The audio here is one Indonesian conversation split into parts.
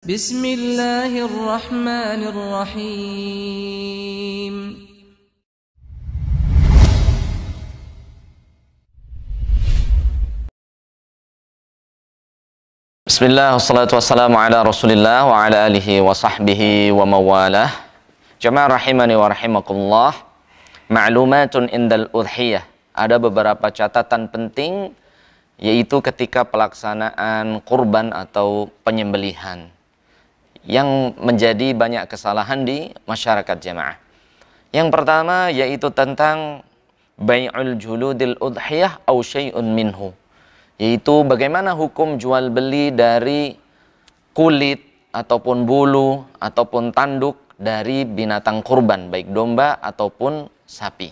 Bismillahirrahmanirrahim. Bismillah, wassalatu wassalamu ala rasulillah wa ala alihi wa sahbihi wa mawalah. Jamaah rahimani wa rahimakumullah. Ma'lumatun indal udhiyah. Ada beberapa catatan penting, yaitu ketika pelaksanaan kurban atau penyembelihan, yang menjadi banyak kesalahan di masyarakat jamaah. Yang pertama yaitu tentang bai'ul juludil udhiyah au syai'un minhu, yaitu bagaimana hukum jual beli dari kulit ataupun bulu ataupun tanduk dari binatang kurban, baik domba ataupun sapi.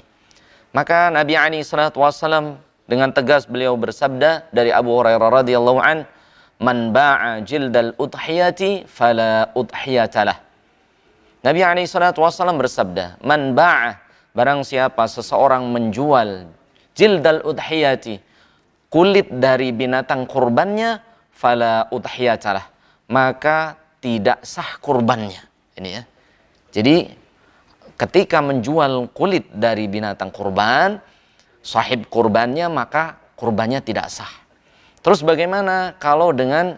Maka Nabi SAW dengan tegas beliau bersabda dari Abu Hurairah radhiyallahu an, "Man ba'a jildal udhiyati fala udhiyatalah." Nabi SAW bersabda, "Man ba'a," barang siapa seseorang menjual jildal udhiyati, kulit dari binatang kurbannya, fala udhiyatalah, maka tidak sah kurbannya. Ini ya. Jadi ketika menjual kulit dari binatang kurban, sahib kurbannya, maka kurbannya tidak sah. Terus bagaimana kalau dengan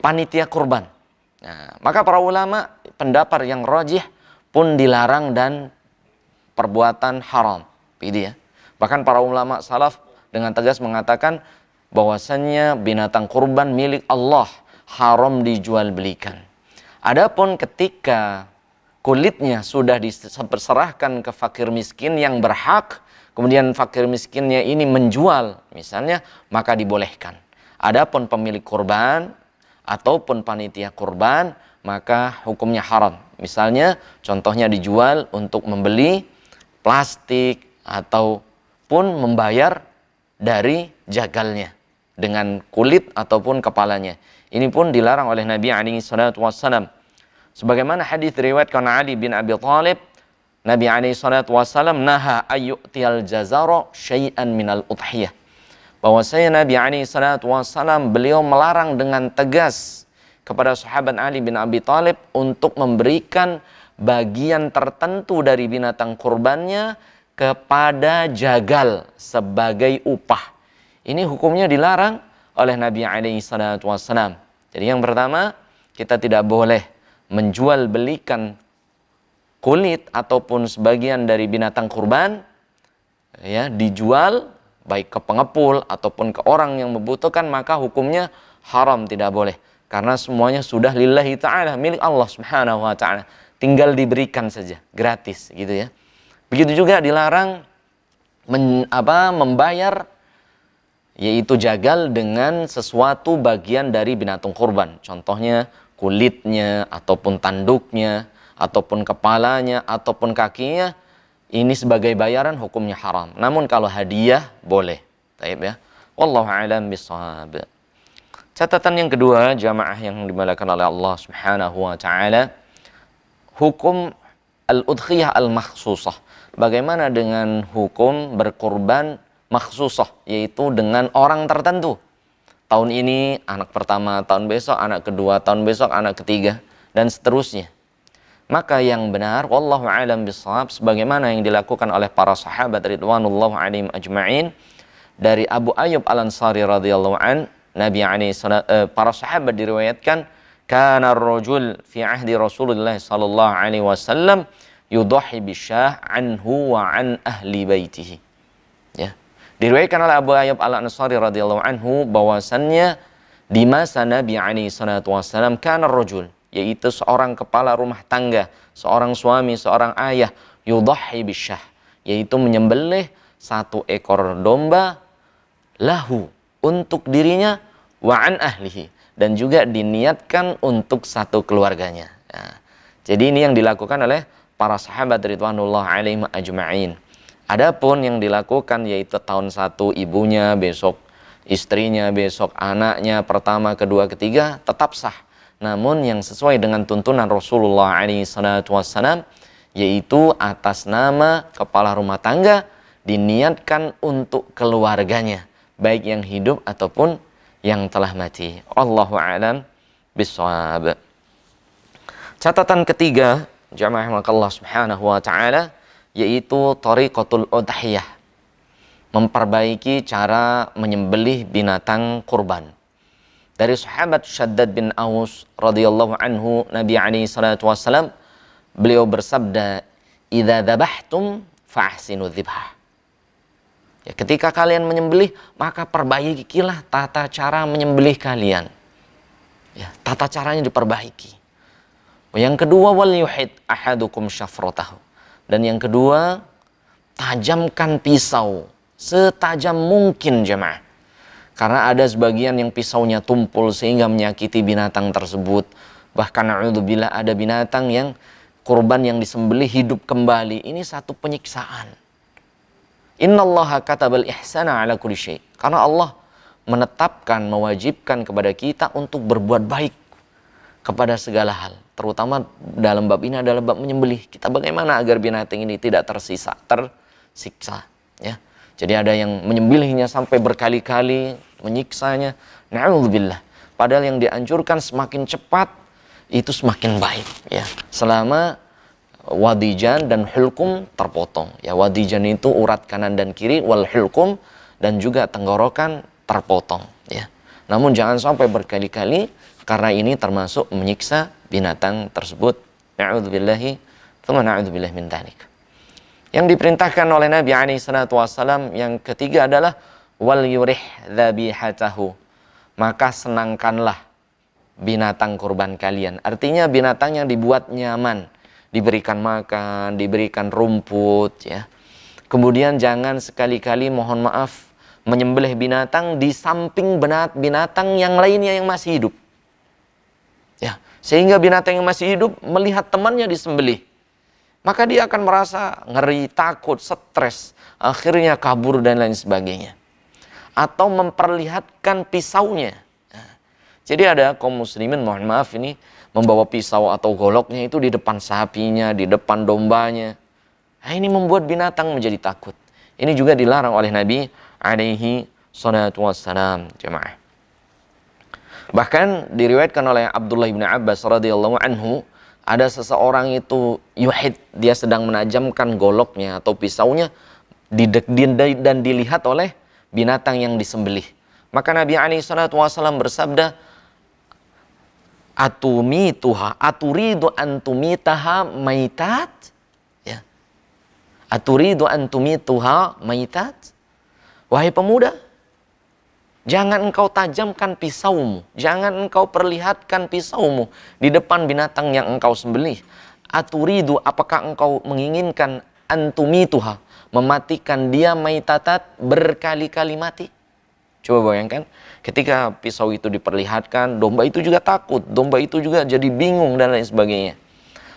panitia kurban? Nah, maka para ulama pendapat yang rajih pun dilarang dan perbuatan haram. Ini ya. Bahkan para ulama salaf dengan tegas mengatakan bahwasannya binatang kurban milik Allah, haram dijual belikan. Adapun ketika kulitnya sudah diserahkan ke fakir miskin yang berhak, kemudian fakir miskinnya ini menjual misalnya, maka dibolehkan. Adapun pemilik kurban ataupun panitia kurban, maka hukumnya haram. Misalnya contohnya dijual untuk membeli plastik ataupun membayar dari jagalnya dengan kulit ataupun kepalanya. Ini pun dilarang oleh Nabi SAW. Sebagaimana hadis riwayatkan Ali bin Abi Thalib, Nabi SAW naha ayyu'tiyal jazara syai'an minal udhiyah. Bahwasanya Nabi SAW beliau melarang dengan tegas kepada sahabat Ali bin Abi Thalib untuk memberikan bagian tertentu dari binatang kurbannya kepada jagal sebagai upah. Ini hukumnya dilarang oleh Nabi SAW. Jadi yang pertama, kita tidak boleh menjual belikan kulit ataupun sebagian dari binatang kurban, ya, dijual baik ke pengepul ataupun ke orang yang membutuhkan, maka hukumnya haram, tidak boleh. Karena semuanya sudah lillahi ta'ala, milik Allah subhanahu wa ta'ala. Tinggal diberikan saja, gratis gitu ya. Begitu juga dilarang membayar, yaitu jagal dengan sesuatu bagian dari binatang kurban. Contohnya kulitnya ataupun tanduknya ataupun kepalanya ataupun kakinya, ini sebagai bayaran hukumnya haram. Namun kalau hadiah boleh. Baik ya. Wallahu a'lam bishawab. Catatan yang kedua, jamaah yang dimuliakan oleh Allah Subhanahu wa taala, hukum al-udhiyah al-makhsusah. Bagaimana dengan hukum berkurban makhsusah, yaitu dengan orang tertentu. Tahun ini anak pertama, tahun besok anak kedua, tahun besok anak ketiga, dan seterusnya. Maka yang benar, wallahu a'lam bishawab, sebagaimana yang dilakukan oleh para sahabat ridwanullah alaihim ajma'in, dari Abu Ayyub al-Ansari radhiyallahu an, para sahabat diriwayatkan, kana ar-rajul fi ahdi Rasulullah sallallahu alaihi wasallam yudhi bisyah anhu wa an ahli baitihi. Ya. Diriwayatkan oleh Abu Ayyub al-Ansari radhiyallahu anhu bahwasannya di masa Nabi alaihi salatu wasallam, kana ar-rajul, yaitu seorang kepala rumah tangga, seorang suami, seorang ayah, yudhi bisyah, yaitu menyembelih satu ekor domba, lahu, untuk dirinya, wa an ahlihi, dan juga diniatkan untuk satu keluarganya. Nah, jadi ini yang dilakukan oleh para sahabat ridwanullah alaihim ajma'in. Adapun yang dilakukan yaitu tahun satu ibunya, besok istrinya, besok anaknya, pertama, kedua, ketiga, tetap sah. Namun yang sesuai dengan tuntunan Rasulullah SAW, yaitu atas nama kepala rumah tangga, diniatkan untuk keluarganya, baik yang hidup ataupun yang telah mati. Allahu a'lam bissawab. Catatan ketiga, jamaah Allah Subhanahu wa taala, yaitu tariqatul udhiyah. Memperbaiki cara menyembelih binatang kurban. Dari sahabat Syaddad bin Aus radhiyallahu anhu, Nabi alaihi salatu wasallam, beliau bersabda, "Idza dzabhtum fahsinu dzibhah." Ya, ketika kalian menyembelih, maka perbaikilah tata cara menyembelih kalian. Ya, tata caranya diperbaiki. Yang kedua, wal yuhid ahadukum syafratahu. Dan yang kedua, tajamkan pisau setajam mungkin, jemaah. Karena ada sebagian yang pisaunya tumpul sehingga menyakiti binatang tersebut. Bahkan na'udzubillah, ada binatang yang kurban yang disembelih hidup kembali. Ini satu penyiksaan. Innallaha katabal ihsana ala kulli syai'. Karena Allah menetapkan, mewajibkan kepada kita untuk berbuat baik kepada segala hal. Terutama dalam bab ini adalah bab menyembelih. Kita bagaimana agar binatang ini tidak tersiksa. Ya. Jadi ada yang menyembelihnya sampai berkali-kali, menyiksanya. Na'udzubillah. Padahal yang dianjurkan semakin cepat, itu semakin baik. Ya. Selama wadijan dan hulkum terpotong. Ya, wadijan itu urat kanan dan kiri, wal hulkum, dan juga tenggorokan terpotong. Ya. Namun jangan sampai berkali-kali, karena ini termasuk menyiksa binatang tersebut. Na'udzubillahi, tsumma na'udzubillah min dzalik. Yang diperintahkan oleh Nabi SAW yang ketiga adalah wal yurih dzabihatahu. Maka senangkanlah binatang kurban kalian. Artinya binatang yang dibuat nyaman, diberikan makan, diberikan rumput, ya. Kemudian jangan sekali-kali, mohon maaf, menyembelih binatang di samping binatang yang lainnya yang masih hidup. Ya, sehingga binatang yang masih hidup melihat temannya disembelih, maka dia akan merasa ngeri, takut, stres, akhirnya kabur dan lain sebagainya. Atau memperlihatkan pisaunya. Nah, jadi ada kaum muslimin, mohon maaf ini, membawa pisau atau goloknya itu di depan sapinya, di depan dombanya. Nah, ini membuat binatang menjadi takut. Ini juga dilarang oleh Nabi alaihi salatu wassalam, jemaah. Bahkan diriwayatkan oleh Abdullah bin Abbas radhiyallahu anhu, ada seseorang itu yuhid, dia sedang menajamkan goloknya atau pisaunya dan dilihat oleh binatang yang disembelih. Maka Nabi SAW bersabda, "Atumituha, aturidu antumitaha maitat?" Ya. Aturidu antumituha maitat? Wahai pemuda, jangan engkau tajamkan pisaumu, jangan engkau perlihatkan pisaumu di depan binatang yang engkau sembelih. Aturidu, apakah engkau menginginkan antumituha, mematikan dia maitatat, berkali-kali mati? Coba bayangkan, ketika pisau itu diperlihatkan, domba itu juga takut, domba itu juga jadi bingung dan lain sebagainya.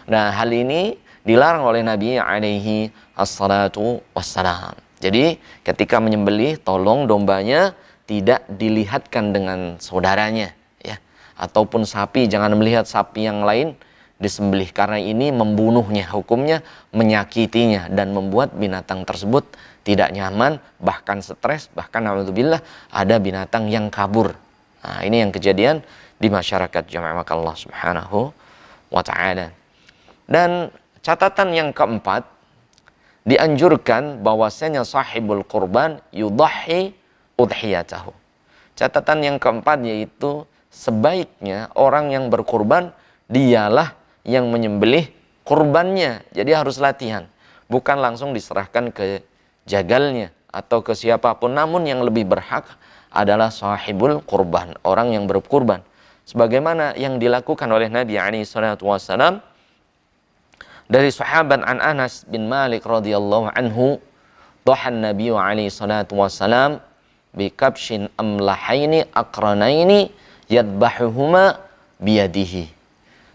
Nah, hal ini dilarang oleh Nabi alaihi assalatu wassalam. Jadi, ketika menyembelih, tolong dombanya tidak dilihatkan dengan saudaranya, ya. Ataupun sapi, jangan melihat sapi yang lain disembelih, karena ini membunuhnya, hukumnya menyakitinya dan membuat binatang tersebut tidak nyaman, bahkan stres, bahkan alhamdulillah ada binatang yang kabur. Nah, ini yang kejadian di masyarakat jamaah Allah Subhanahu wa taala. Dan catatan yang keempat, dianjurkan bahwasanya sahibul kurban yudhahi udhiyatahu. Catatan yang keempat yaitu sebaiknya orang yang berkurban dialah yang menyembelih kurbannya. Jadi harus latihan, bukan langsung diserahkan ke jagalnya atau ke siapapun, namun yang lebih berhak adalah sahibul kurban, orang yang berkurban. Sebagaimana yang dilakukan oleh Nabi SAW dari sahabat an Anas bin Malik radhiyallahu anhu, dhahan Nabi SAW bikabshin amlahaini akranaini yadbahuhuma biyadihi.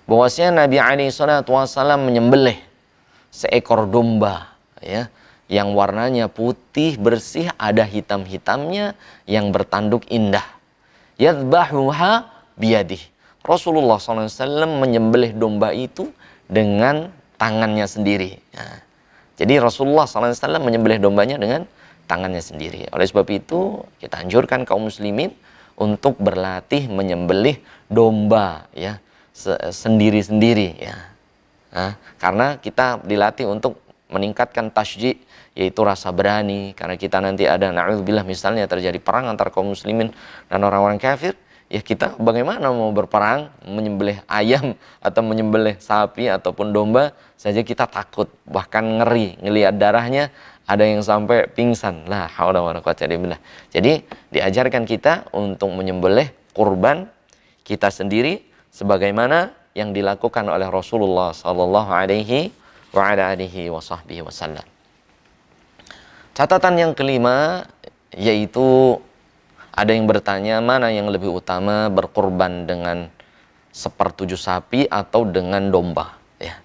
Bahwasanya Nabi SAW menyembelih seekor domba, ya, yang warnanya putih bersih, ada hitam-hitamnya, yang bertanduk indah. Yadbahuha biyadihi. Rasulullah SAW menyembelih domba itu dengan tangannya sendiri. Nah, jadi Rasulullah SAW menyembelih dombanya dengan tangannya sendiri. Oleh sebab itu kita anjurkan kaum muslimin untuk berlatih menyembelih domba ya sendiri-sendiri ya. Nah, karena kita dilatih untuk meningkatkan tasji', yaitu rasa berani, karena kita nanti ada na'udzubillah misalnya terjadi perang antara kaum muslimin dan orang-orang kafir, ya kita bagaimana mau berperang, menyembelih ayam atau menyembelih sapi ataupun domba saja kita takut, bahkan ngeri, ngelihat darahnya ada yang sampai pingsan. La haula wala quwwata illa billah. Jadi diajarkan kita untuk menyembelih kurban kita sendiri sebagaimana yang dilakukan oleh Rasulullah sallallahu alaihi wa ala alihi wasallam. Catatan yang kelima yaitu ada yang bertanya mana yang lebih utama, berkurban dengan 1/7 sapi atau dengan domba ya.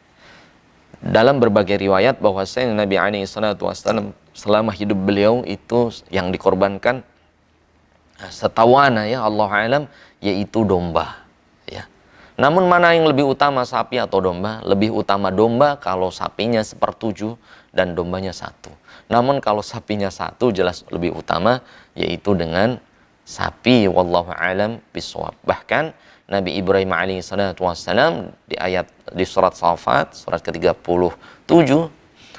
Dalam berbagai riwayat bahwasanya Nabi alaihi salatu wasallam selama hidup beliau itu yang dikorbankan setahu ana ya Allah alam yaitu domba ya. Namun mana yang lebih utama, sapi atau domba? Lebih utama domba kalau sapinya 1/7 dan dombanya 1. Namun kalau sapinya 1 jelas lebih utama, yaitu dengan sapi. Wallahu alam bisawab. Bahkan Nabi Ibrahim alaihissalam di surat Safat, surat ke-37,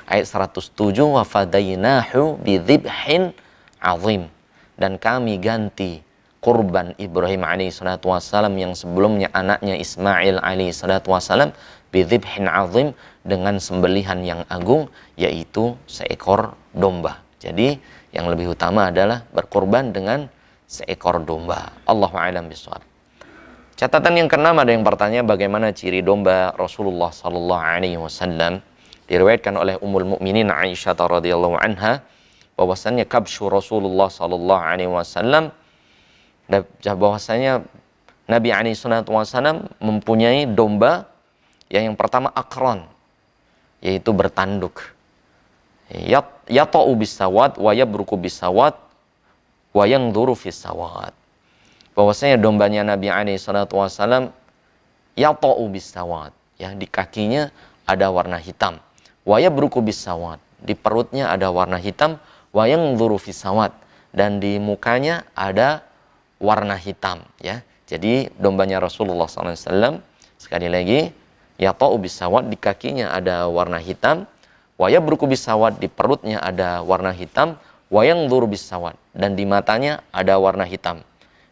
ayat 107, wa fadainahu bidzibhin azim. Dan kami ganti kurban Ibrahim alaihissalam yang sebelumnya anaknya Ismail alaihissalam bidzibhin azim dengan sembelihan yang agung, yaitu seekor domba. Jadi yang lebih utama adalah berkurban dengan seekor domba. Allahu a'lam bishawab. Catatan yang keenam, ada yang bertanya bagaimana ciri domba Rasulullah sallallahu alaihi wasallam. Diriwayatkan oleh Ummul Mukminin Aisyah radhiyallahu anha bahwasannya kabsyu Rasulullah sallallahu alaihi wasallam, bahwasanya Nabi SAW mempunyai domba yang pertama akron, yaitu bertanduk. Yata'u bisawat wa yabruku bisawat wa yanzuru fissawat. Bahwasanya dombanya Nabi SAW yata'u bisawat, ya, di kakinya ada warna hitam. Wa yabruku bisawat, di perutnya ada warna hitam. Wa yanzuru fissawat, dan di mukanya ada warna hitam ya. Jadi dombanya Rasulullah SAW sekali lagi yata'u bisawat, di kakinya ada warna hitam, wa yabruku bisawat, di perutnya ada warna hitam, wa yanzuru bisawat, dan di matanya ada warna hitam.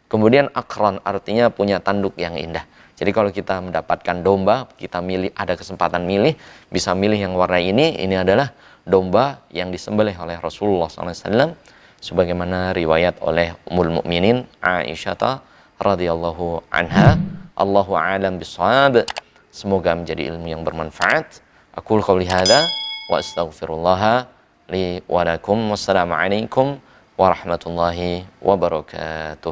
Kemudian akron artinya punya tanduk yang indah. Jadi kalau kita mendapatkan domba, kita milih, ada kesempatan milih, bisa milih yang warna ini adalah domba yang disembelih oleh Rasulullah SAW sebagaimana riwayat oleh Ummul Mukminin Aisyah radhiyallahu anha. Allahu a'lam bishawab. Semoga menjadi ilmu yang bermanfaat. Aqul qouli hadza wa astaghfirullah li wa lakum. Wassalamu alaikum warahmatullahi wabarakatuh.